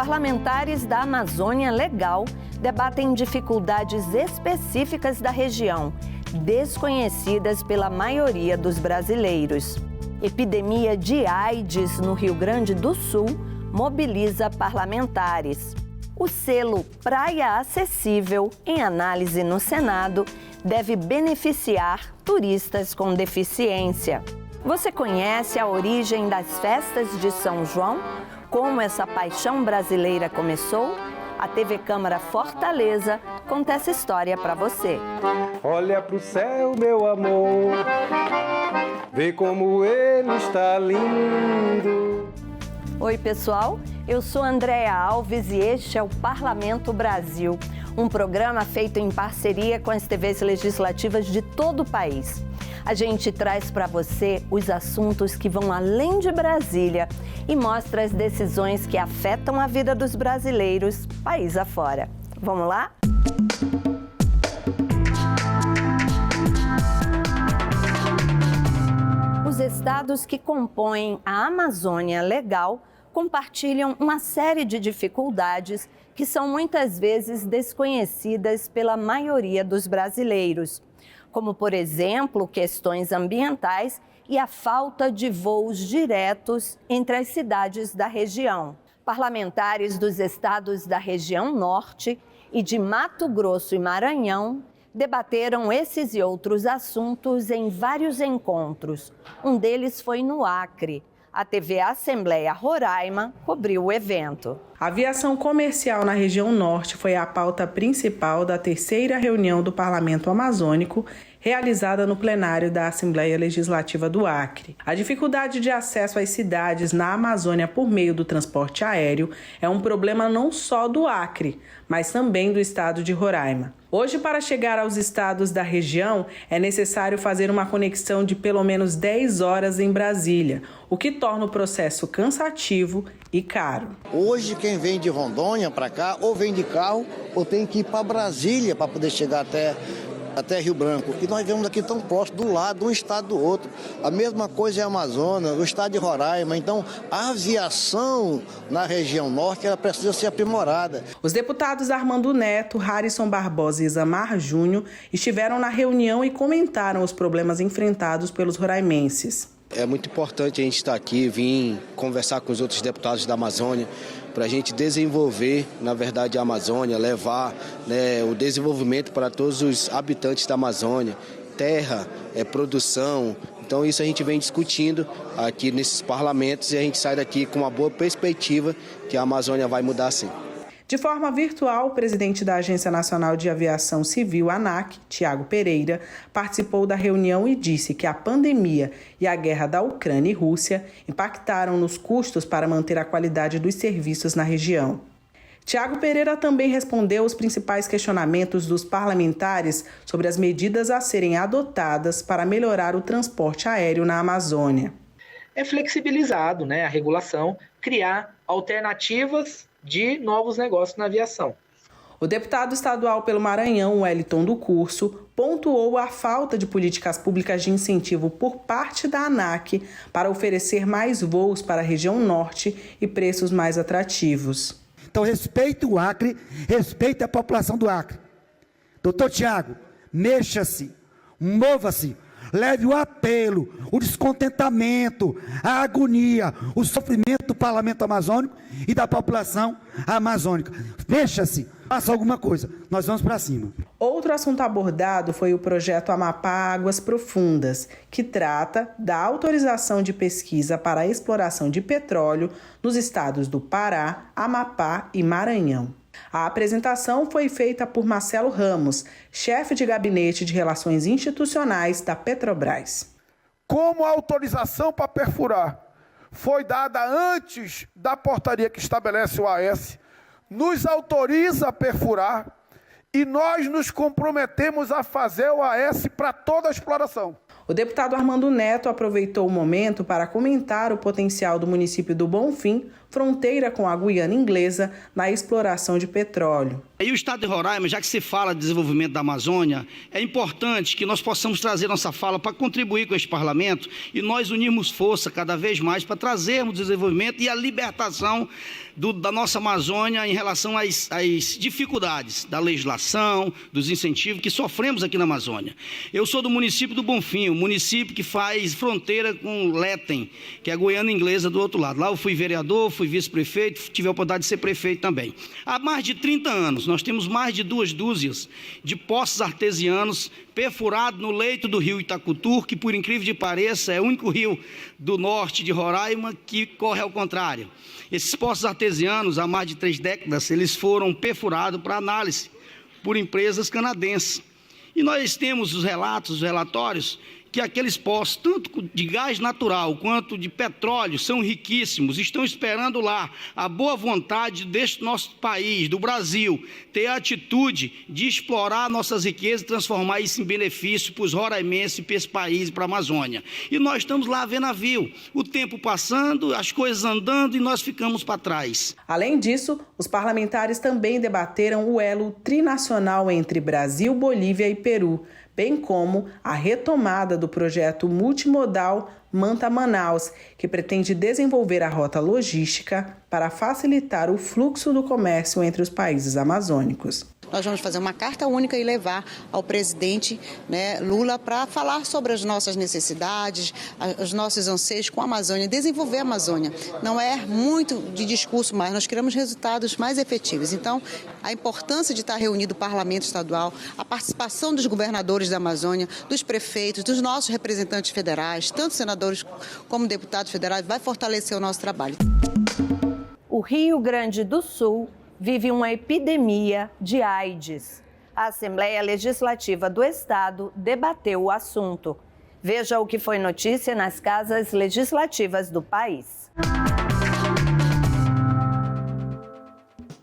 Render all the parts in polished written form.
Parlamentares da Amazônia Legal debatem dificuldades específicas da região, desconhecidas pela maioria dos brasileiros. Epidemia de AIDS no Rio Grande do Sul mobiliza parlamentares. O selo Praia Acessível, em análise no Senado, deve beneficiar turistas com deficiência. Você conhece a origem das festas de São João? Como essa paixão brasileira começou? A TV Câmara Fortaleza conta essa história para você. Olha pro céu, meu amor, vê como ele está lindo. Oi, pessoal, eu sou Andréa Alves e este é o Parlamento Brasil, um programa feito em parceria com as TVs legislativas de todo o país. A gente traz para você os assuntos que vão além de Brasília e mostra as decisões que afetam a vida dos brasileiros, país afora. Vamos lá? Os estados que compõem a Amazônia Legal compartilham uma série de dificuldades que são muitas vezes desconhecidas pela maioria dos brasileiros, como, por exemplo, questões ambientais e a falta de voos diretos entre as cidades da região. Parlamentares dos estados da região norte e de Mato Grosso e Maranhão debateram esses e outros assuntos em vários encontros. Um deles foi no Acre. A TV Assembleia Roraima cobriu o evento. A aviação comercial na região norte foi a pauta principal da terceira reunião do Parlamento Amazônico, realizada no plenário da Assembleia Legislativa do Acre. A dificuldade de acesso às cidades na Amazônia por meio do transporte aéreo é um problema não só do Acre, mas também do estado de Roraima. Hoje, para chegar aos estados da região, é necessário fazer uma conexão de pelo menos 10 horas em Brasília, o que torna o processo cansativo e caro. Hoje, quem vem de Rondônia para cá, ou vem de carro, ou tem que ir para Brasília para poder chegar até Rio Branco. E nós vemos aqui tão próximo, do lado, de um estado do outro. A mesma coisa é a Amazônia, o estado de Roraima. Então, a aviação na região norte, ela precisa ser aprimorada. Os deputados Armando Neto, Harrison Barbosa e Isamar Júnior estiveram na reunião e comentaram os problemas enfrentados pelos roraimenses. É muito importante a gente estar aqui, vir conversar com os outros deputados da Amazônia, para a gente desenvolver, na verdade, a Amazônia, levar, o desenvolvimento para todos os habitantes da Amazônia, terra, produção. Então isso a gente vem discutindo aqui nesses parlamentos e a gente sai daqui com uma boa perspectiva que a Amazônia vai mudar sim. De forma virtual, o presidente da Agência Nacional de Aviação Civil, ANAC, Tiago Pereira, participou da reunião e disse que a pandemia e a guerra da Ucrânia e Rússia impactaram nos custos para manter a qualidade dos serviços na região. Tiago Pereira também respondeu os principais questionamentos dos parlamentares sobre as medidas a serem adotadas para melhorar o transporte aéreo na Amazônia. É flexibilizado, a regulação, criar alternativas de novos negócios na aviação. O deputado estadual pelo Maranhão, Wellington do Curso, pontuou a falta de políticas públicas de incentivo por parte da ANAC para oferecer mais voos para a região norte e preços mais atrativos. Então, respeite o Acre, respeite a população do Acre. Doutor Tiago, mexa-se, mova-se, leve o apelo, o descontentamento, a agonia, o sofrimento do Parlamento Amazônico e da população amazônica. Mexa-se, faça alguma coisa, nós vamos para cima. Outro assunto abordado foi o projeto Amapá Águas Profundas, que trata da autorização de pesquisa para a exploração de petróleo nos estados do Pará, Amapá e Maranhão. A apresentação foi feita por Marcelo Ramos, chefe de gabinete de Relações Institucionais da Petrobras. Como a autorização para perfurar foi dada antes da portaria que estabelece o AS, nos autoriza a perfurar e nós nos comprometemos a fazer o AS para toda a exploração. O deputado Armando Neto aproveitou o momento para comentar o potencial do município do Bonfim fronteira com a Guiana Inglesa, na exploração de petróleo. E o estado de Roraima, já que se fala de desenvolvimento da Amazônia, é importante que nós possamos trazer nossa fala para contribuir com este parlamento e nós unirmos força cada vez mais para trazermos desenvolvimento e a libertação da nossa Amazônia em relação às dificuldades da legislação, dos incentivos que sofremos aqui na Amazônia. Eu sou do município do Bonfim, um município que faz fronteira com Letem, que é a Guiana Inglesa do outro lado. Lá eu fui vereador, fui vice-prefeito, tive a oportunidade de ser prefeito também. Há mais de 30 anos, nós temos mais de 2 dúzias de poços artesianos perfurados no leito do rio Itacutur, que, por incrível que pareça, é o único rio do norte de Roraima que corre ao contrário. Esses poços artesianos, há mais de 3 décadas, eles foram perfurados para análise por empresas canadenses. E nós temos os relatos, os relatórios, que aqueles poços, tanto de gás natural quanto de petróleo, são riquíssimos, estão esperando lá a boa vontade deste nosso país, do Brasil, ter a atitude de explorar nossas riquezas e transformar isso em benefício para os roraimenses, para esse país e para a Amazônia. E nós estamos lá a ver navio, o tempo passando, as coisas andando e nós ficamos para trás. Além disso, os parlamentares também debateram o elo trinacional entre Brasil, Bolívia e Peru, bem como a retomada do projeto multimodal Manta-Manaus, que pretende desenvolver a rota logística para facilitar o fluxo do comércio entre os países amazônicos. Nós vamos fazer uma carta única e levar ao presidente, Lula, para falar sobre as nossas necessidades, os nossos anseios com a Amazônia, desenvolver a Amazônia. Não é muito de discurso mais, nós queremos resultados mais efetivos. Então, a importância de estar reunido o Parlamento Estadual, a participação dos governadores da Amazônia, dos prefeitos, dos nossos representantes federais, tanto senadores como deputados federais, vai fortalecer o nosso trabalho. O Rio Grande do Sul vive uma epidemia de AIDS. A Assembleia Legislativa do Estado debateu o assunto. Veja o que foi notícia nas casas legislativas do país.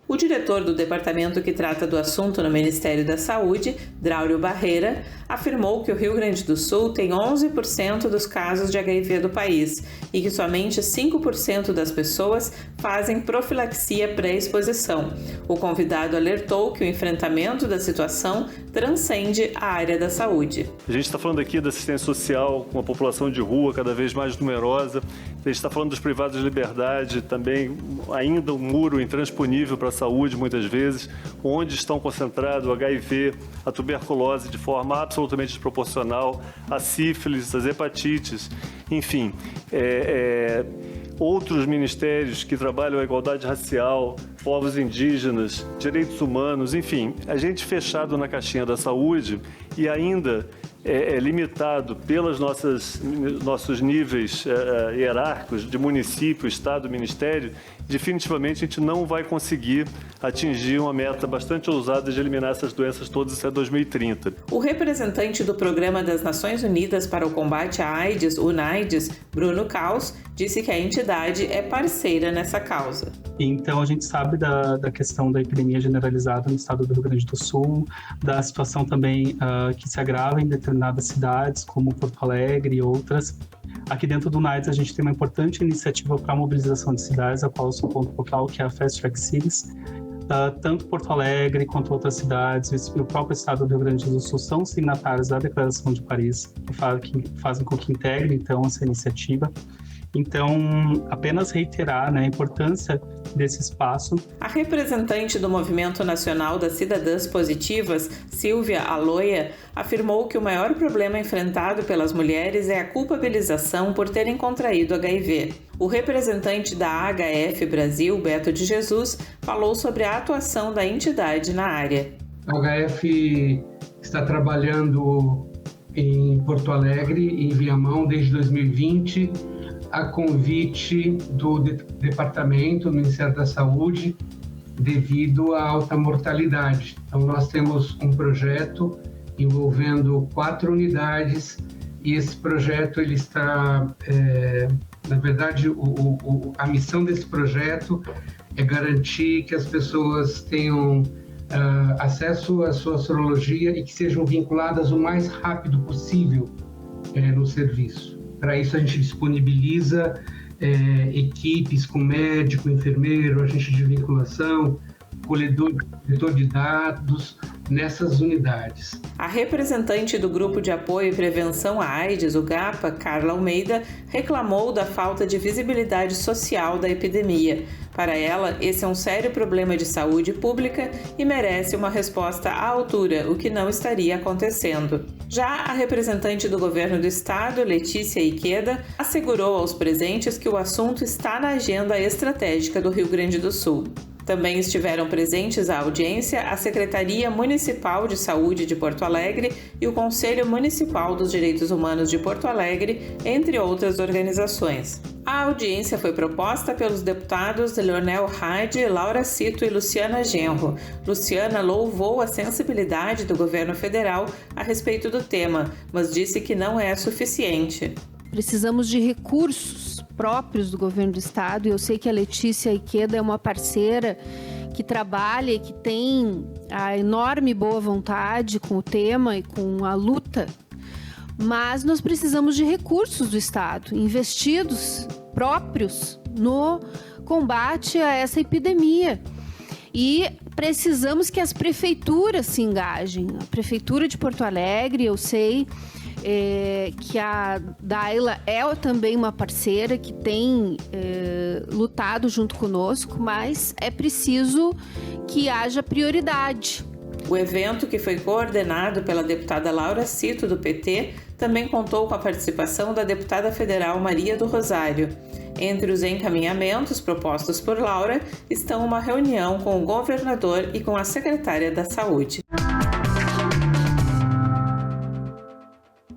O diretor do departamento que trata do assunto no Ministério da Saúde, Draulio Barreira, afirmou que o Rio Grande do Sul tem 11% dos casos de HIV do país e que somente 5% das pessoas fazem profilaxia pré-exposição. O convidado alertou que o enfrentamento da situação transcende a área da saúde. A gente está falando aqui da assistência social com a população de rua cada vez mais numerosa. A gente está falando dos privados de liberdade, também ainda um muro intransponível para a saúde, muitas vezes, onde estão concentrados o HIV, a tuberculose de forma absolutamente desproporcional, a sífilis, as hepatites, enfim. Outros ministérios que trabalham a igualdade racial, povos indígenas, direitos humanos, enfim, a gente fechado na caixinha da saúde e ainda limitado pelos nossos níveis hierárquicos de município, estado, ministério, definitivamente a gente não vai conseguir atingir uma meta bastante ousada de eliminar essas doenças todas até 2030. O representante do Programa das Nações Unidas para o Combate à AIDS, UNAIDS, Bruno Caus, disse que a entidade é parceira nessa causa. Então a gente sabe da questão da epidemia generalizada no estado do Rio Grande do Sul, da situação também que se agrava em determinadas cidades, como Porto Alegre e outras. Aqui dentro do UNAIDS a gente tem uma importante iniciativa para a mobilização de cidades, a qual eu sou ponto focal, que é a Fast Track Cities. Tanto Porto Alegre quanto outras cidades e o próprio estado do Rio Grande do Sul são signatários da Declaração de Paris, que fazem com que integrem então essa iniciativa. Então, apenas reiterar a importância desse espaço. A representante do Movimento Nacional das Cidadãs Positivas, Silvia Aloia, afirmou que o maior problema enfrentado pelas mulheres é a culpabilização por terem contraído HIV. O representante da HF Brasil, Beto de Jesus, falou sobre a atuação da entidade na área. A HF está trabalhando em Porto Alegre, em Viamão, desde 2020, a convite do Departamento do Ministério da Saúde, devido à alta mortalidade. Então, nós temos um projeto envolvendo 4 unidades e esse projeto ele está, na verdade, a missão desse projeto é garantir que as pessoas tenham acesso à sua sorologia e que sejam vinculadas o mais rápido possível no serviço. Para isso, a gente disponibiliza equipes com médico, enfermeiro, agente de vinculação, coletor de dados nessas unidades. A representante do Grupo de Apoio e Prevenção à AIDS, o GAPA, Carla Almeida, reclamou da falta de visibilidade social da epidemia. Para ela, esse é um sério problema de saúde pública e merece uma resposta à altura, o que não estaria acontecendo. Já a representante do governo do estado, Letícia Iqueda, assegurou aos presentes que o assunto está na agenda estratégica do Rio Grande do Sul. Também estiveram presentes à audiência a Secretaria Municipal de Saúde de Porto Alegre e o Conselho Municipal dos Direitos Humanos de Porto Alegre, entre outras organizações. A audiência foi proposta pelos deputados Leonel Hadi, Laura Cito e Luciana Genro. Luciana louvou a sensibilidade do governo federal a respeito do tema, mas disse que não é suficiente. Precisamos de recursos próprios do governo do estado, e eu sei que a Letícia Iqueda é uma parceira que trabalha e que tem a enorme boa vontade com o tema e com a luta, mas nós precisamos de recursos do estado, investidos próprios no combate a essa epidemia. E precisamos que as prefeituras se engajem. A Prefeitura de Porto Alegre, eu sei que a Daila é também uma parceira que tem lutado junto conosco, mas é preciso que haja prioridade. O evento, que foi coordenado pela deputada Laura Cito, do PT, também contou com a participação da deputada federal Maria do Rosário. Entre os encaminhamentos propostos por Laura estão uma reunião com o governador e com a secretária da Saúde.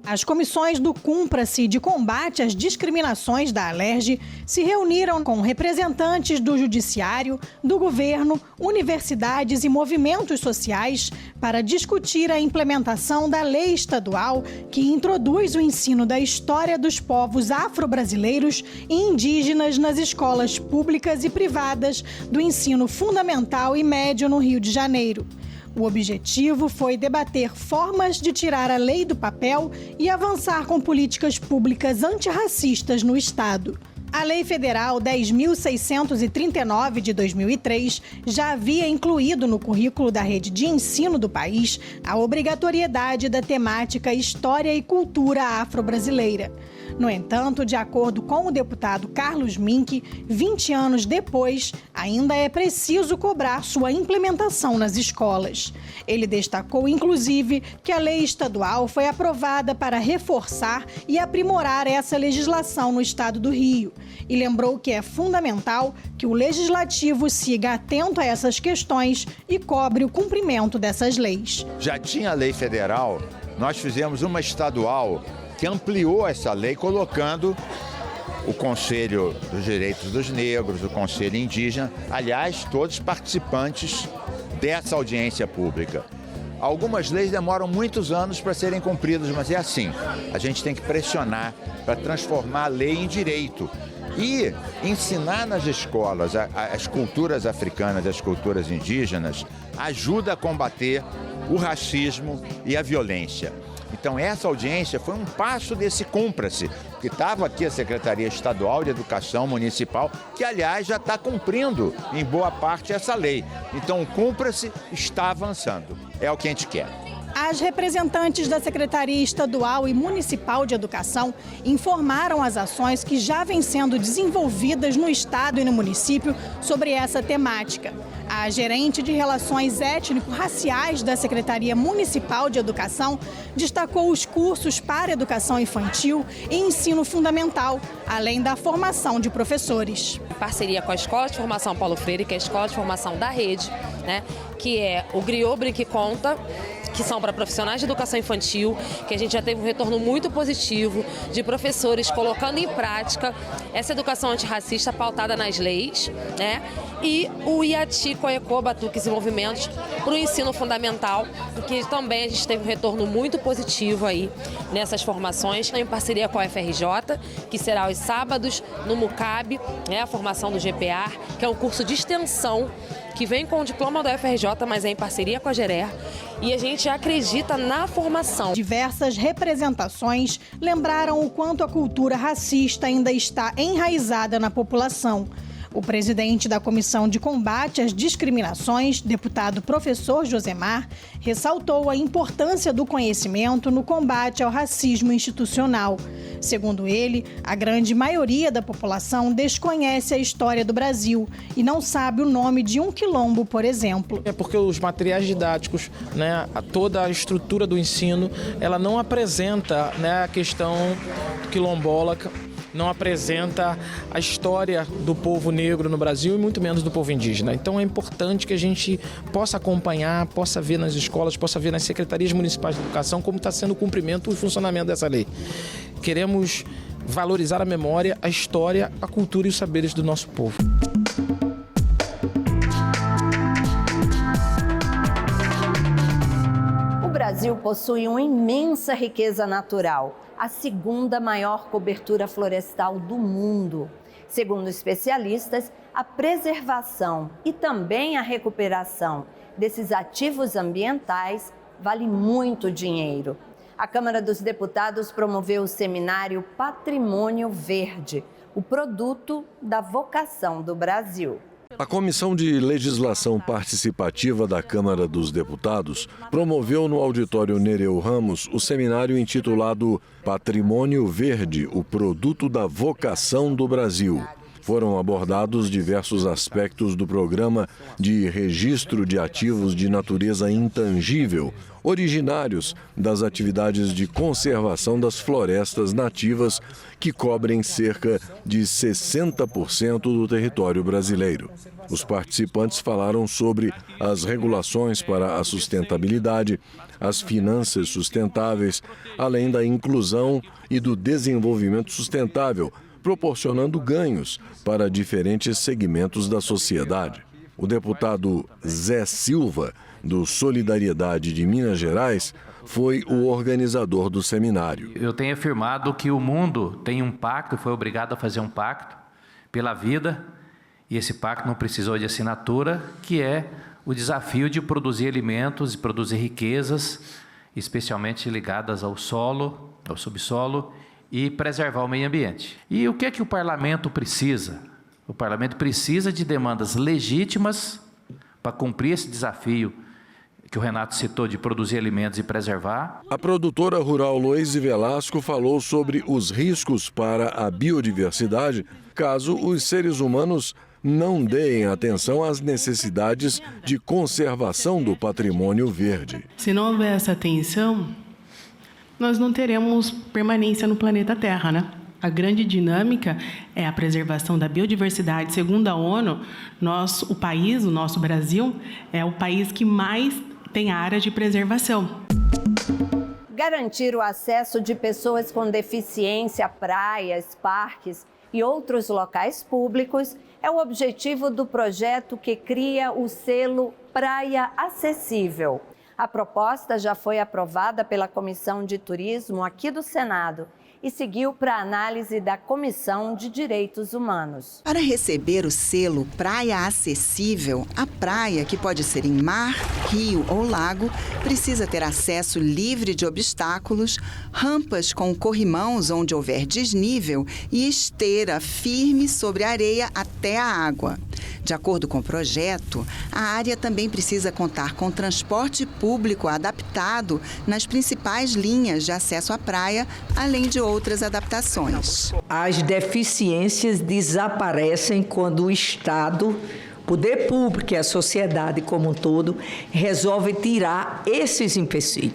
As comissões do Cumpra-se de combate às discriminações da Alerj se reuniram com representantes do Judiciário, do Governo, universidades e movimentos sociais para discutir a implementação da lei estadual que introduz o ensino da história dos povos afro-brasileiros e indígenas nas escolas públicas e privadas do ensino fundamental e médio no Rio de Janeiro. O objetivo foi debater formas de tirar a lei do papel e avançar com políticas públicas antirracistas no Estado. A Lei Federal 10.639 de 2003 já havia incluído no currículo da rede de ensino do país a obrigatoriedade da temática História e Cultura Afro-Brasileira. No entanto, de acordo com o deputado Carlos Mink, 20 anos depois, ainda é preciso cobrar sua implementação nas escolas. Ele destacou, inclusive, que a lei estadual foi aprovada para reforçar e aprimorar essa legislação no estado do Rio. E lembrou que é fundamental que o legislativo siga atento a essas questões e cobre o cumprimento dessas leis. Já tinha a lei federal, nós fizemos uma estadual que ampliou essa lei, colocando o Conselho dos Direitos dos Negros, o Conselho Indígena, aliás, todos participantes dessa audiência pública. Algumas leis demoram muitos anos para serem cumpridas, mas é assim, a gente tem que pressionar para transformar a lei em direito e ensinar nas escolas as culturas africanas, as culturas indígenas, ajuda a combater o racismo e a violência. Então essa audiência foi um passo desse Cumpra-se, que estava aqui a Secretaria Estadual de Educação Municipal, que aliás já está cumprindo em boa parte essa lei. Então o Cumpra-se está avançando, é o que a gente quer. As representantes da Secretaria Estadual e Municipal de Educação informaram as ações que já vêm sendo desenvolvidas no estado e no município sobre essa temática. A gerente de Relações Étnico-Raciais da Secretaria Municipal de Educação destacou os cursos para educação infantil e ensino fundamental, além da formação de professores. Em parceria com a Escola de Formação Paulo Freire, que é a escola de formação da rede, que é o Griot Brinque Conta, que são para profissionais de educação infantil, que a gente já teve um retorno muito positivo de professores colocando em prática essa educação antirracista pautada nas leis, e o IATI, COECO, Batuques e Movimentos para o ensino fundamental, que também a gente teve um retorno muito positivo aí nessas formações, em parceria com a FRJ, que será aos sábados no MUCAB, a formação do GPA, que é um curso de extensão que vem com o diploma da UFRJ, mas é em parceria com a GERER, e a gente acredita na formação. Diversas representações lembraram o quanto a cultura racista ainda está enraizada na população. O presidente da Comissão de Combate às Discriminações, deputado professor Josemar, ressaltou a importância do conhecimento no combate ao racismo institucional. Segundo ele, a grande maioria da população desconhece a história do Brasil e não sabe o nome de um quilombo, por exemplo. É porque os materiais didáticos, toda a estrutura do ensino, ela não apresenta a questão quilombola, não apresenta a história do povo negro no Brasil e muito menos do povo indígena. Então é importante que a gente possa acompanhar, possa ver nas escolas, possa ver nas secretarias municipais de educação como está sendo o cumprimento e o funcionamento dessa lei. Queremos valorizar a memória, a história, a cultura e os saberes do nosso povo. O Brasil possui uma imensa riqueza natural, a segunda maior cobertura florestal do mundo. Segundo especialistas, a preservação e também a recuperação desses ativos ambientais vale muito dinheiro. A Câmara dos Deputados promoveu o seminário Patrimônio Verde, o produto da vocação do Brasil. A Comissão de Legislação Participativa da Câmara dos Deputados promoveu no auditório Nereu Ramos o seminário intitulado Patrimônio Verde, o produto da vocação do Brasil. Foram abordados diversos aspectos do programa de registro de ativos de natureza intangível, originários das atividades de conservação das florestas nativas, que cobrem cerca de 60% do território brasileiro. Os participantes falaram sobre as regulações para a sustentabilidade, as finanças sustentáveis, além da inclusão e do desenvolvimento sustentável, proporcionando ganhos para diferentes segmentos da sociedade. O deputado Zé Silva, do Solidariedade de Minas Gerais, foi o organizador do seminário. Eu tenho afirmado que o mundo tem um pacto, foi obrigado a fazer um pacto pela vida, e esse pacto não precisou de assinatura, que é o desafio de produzir alimentos e produzir riquezas, especialmente ligadas ao solo, ao subsolo, e preservar o meio ambiente. E o que é que o parlamento precisa? O parlamento precisa de demandas legítimas para cumprir esse desafio que o Renato citou, de produzir alimentos e preservar. A produtora rural Loise Velasco falou sobre os riscos para a biodiversidade caso os seres humanos não deem atenção às necessidades de conservação do patrimônio verde. Se não houver essa atenção, nós não teremos permanência no planeta Terra, né? A grande dinâmica é a preservação da biodiversidade. Segundo a ONU, o nosso Brasil, é o país que mais tem área de preservação. Garantir o acesso de pessoas com deficiência a praias, parques e outros locais públicos é o objetivo do projeto que cria o selo Praia Acessível. A proposta já foi aprovada pela Comissão de Turismo aqui do Senado e seguiu para análise da Comissão de Direitos Humanos. Para receber o selo Praia Acessível, a praia, que pode ser em mar, rio ou lago, precisa ter acesso livre de obstáculos, rampas com corrimãos onde houver desnível e esteira firme sobre a areia até a água. De acordo com o projeto, a área também precisa contar com transporte público adaptado nas principais linhas de acesso à praia, além de outras adaptações. As deficiências desaparecem quando o Estado, o poder público e a sociedade como um todo resolve tirar esses empecilhos.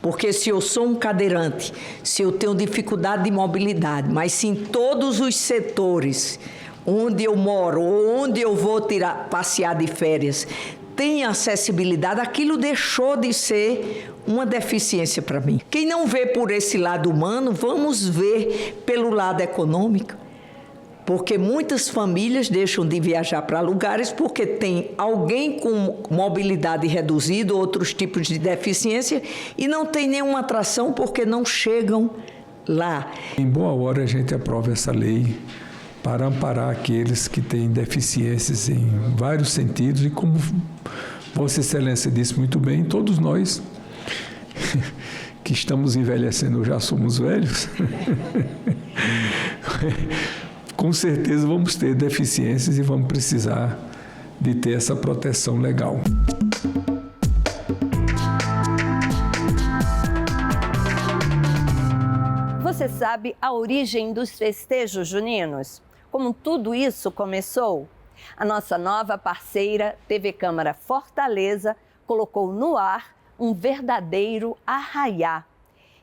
Porque se eu sou um cadeirante, se eu tenho dificuldade de mobilidade, mas se em todos os setores onde eu moro ou onde eu vou passear de férias tem acessibilidade, aquilo deixou de ser uma deficiência para mim. Quem não vê por esse lado humano, vamos ver pelo lado econômico. Porque muitas famílias deixam de viajar para lugares porque tem alguém com mobilidade reduzida, outros tipos de deficiência, e não tem nenhuma atração porque não chegam lá. Em boa hora a gente aprova essa lei para amparar aqueles que têm deficiências em vários sentidos e, como Vossa Excelência disse muito bem, todos nós que estamos envelhecendo, já somos velhos, com certeza vamos ter deficiências e vamos precisar de ter essa proteção legal. Você sabe a origem dos festejos juninos? Como tudo isso começou? A nossa nova parceira, TV Câmara Fortaleza, colocou no ar um verdadeiro arraiá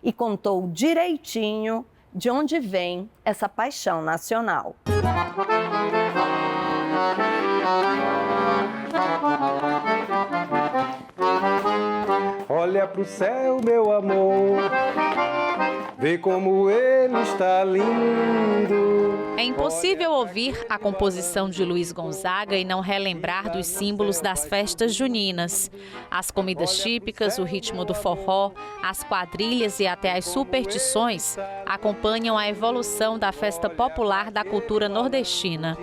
e contou direitinho de onde vem essa paixão nacional. Olha pro céu, meu amor, vê como ele está lindo. É impossível ouvir a composição de Luiz Gonzaga e não relembrar dos símbolos das festas juninas. As comidas típicas, o ritmo do forró, as quadrilhas e até as superstições acompanham a evolução da festa popular da cultura nordestina.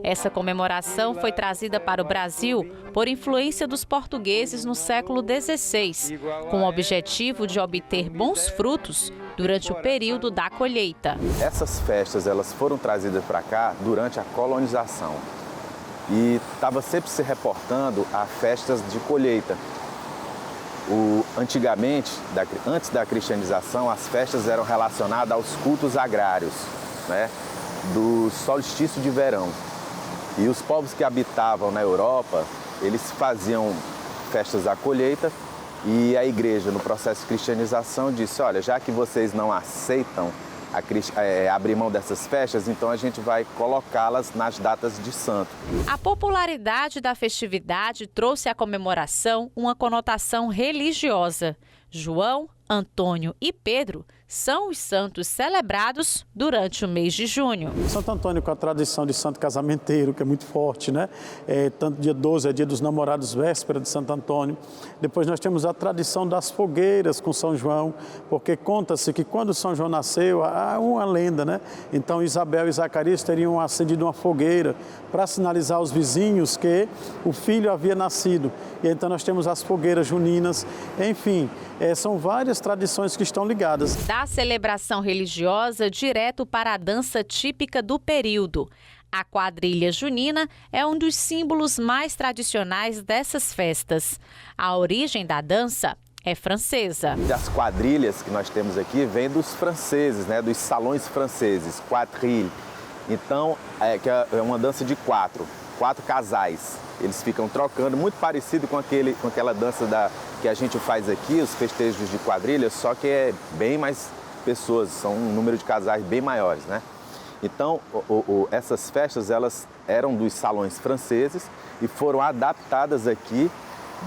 Essa comemoração foi trazida para o Brasil por influência dos portugueses no século XVI, com o objetivo de obter bons frutos durante o período da colheita. Essas festas elas foram trazidas para cá durante a colonização e estava sempre se reportando a festas de colheita. Antigamente, antes da cristianização, as festas eram relacionadas aos cultos agrários, né, do solstício de verão. E os povos que habitavam na Europa, eles faziam festas da colheita. E a igreja, no processo de cristianização, disse, olha, já que vocês não aceitam abrir mão dessas festas, então a gente vai colocá-las nas datas de santo. A popularidade da festividade trouxe à comemoração uma conotação religiosa. João, Antônio e Pedro são os santos celebrados durante o mês de junho. Santo Antônio com a tradição de santo casamenteiro, que é muito forte, né? Tanto dia 12 é dia dos namorados, véspera de Santo Antônio. Depois nós temos a tradição das fogueiras com São João, porque conta-se que quando São João nasceu, há uma lenda, né? Então Isabel e Zacarias teriam acendido uma fogueira para sinalizar aos vizinhos que o filho havia nascido. E então nós temos as fogueiras juninas, enfim, são várias tradições que estão ligadas. Da celebração religiosa direto para a dança típica do período. A quadrilha junina é um dos símbolos mais tradicionais dessas festas. A origem da dança é francesa. As quadrilhas que nós temos aqui vêm dos franceses, né, dos salões franceses, quadrille. Então, é uma dança de quatro casais. Eles ficam trocando, muito parecido com aquela dança que a gente faz aqui, os festejos de quadrilha, só que é bem mais pessoas, são um número de casais bem maiores, né? Então, essas festas, elas eram dos salões franceses e foram adaptadas aqui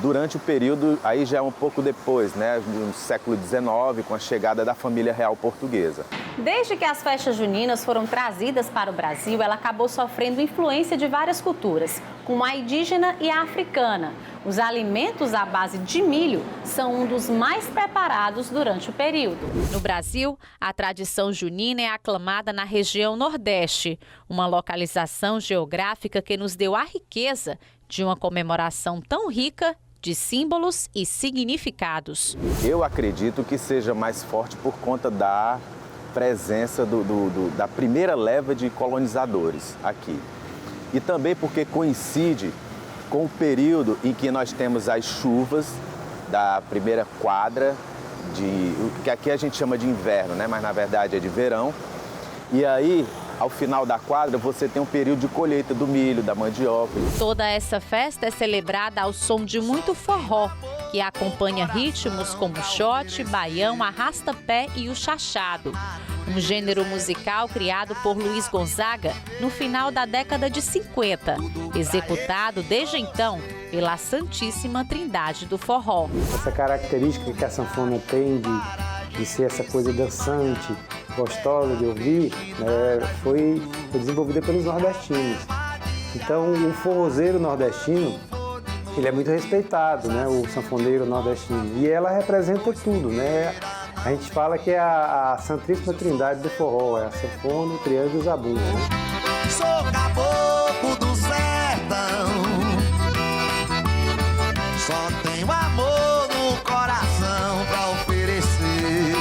durante o período, aí já é um pouco depois, né, no século XIX, com a chegada da família real portuguesa. Desde que as festas juninas foram trazidas para o Brasil, ela acabou sofrendo influência de várias culturas, como a indígena e a africana. Os alimentos à base de milho são um dos mais preparados durante o período. No Brasil, a tradição junina é aclamada na região Nordeste, uma localização geográfica que nos deu a riqueza de uma comemoração tão rica de símbolos e significados. Eu acredito que seja mais forte por conta da presença da primeira leva de colonizadores aqui. E também porque coincide com o período em que nós temos as chuvas da primeira quadra, que aqui a gente chama de inverno, né? Mas na verdade é de verão. E aí, ao final da quadra, você tem um período de colheita do milho, da mandioca. Toda essa festa é celebrada ao som de muito forró, que acompanha ritmos como xote, baião, arrasta-pé e o chachado. Um gênero musical criado por Luiz Gonzaga no final da década de 50, executado desde então pela Santíssima Trindade do Forró. Essa característica que a sanfona tem de ser essa coisa dançante, gostosa de ouvir, foi desenvolvida pelos nordestinos. Então, o forrozeiro nordestino, ele é muito respeitado, né? O sanfoneiro nordestino. E ela representa tudo, né? A gente fala que é a Santíssima Trindade do forró, é a sanfona, o triângulo e o zabumba, né? Sou caboclo do sertão, só tenho amor no coração pra oferecer.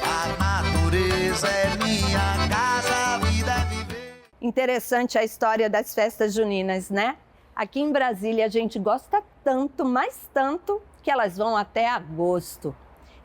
A natureza é minha casa, a vida é viver. Interessante a história das festas juninas, né? Aqui em Brasília a gente gosta tanto, mas tanto, que elas vão até agosto.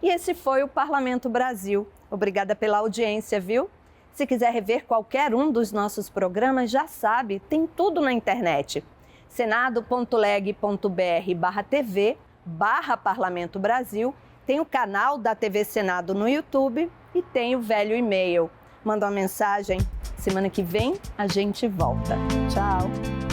E esse foi o Parlamento Brasil. Obrigada pela audiência, viu? Se quiser rever qualquer um dos nossos programas, já sabe, tem tudo na internet. senado.leg.br/tv/Parlamento Brasil, tem o canal da TV Senado no YouTube e tem o velho e-mail. Manda uma mensagem, semana que vem a gente volta. Tchau!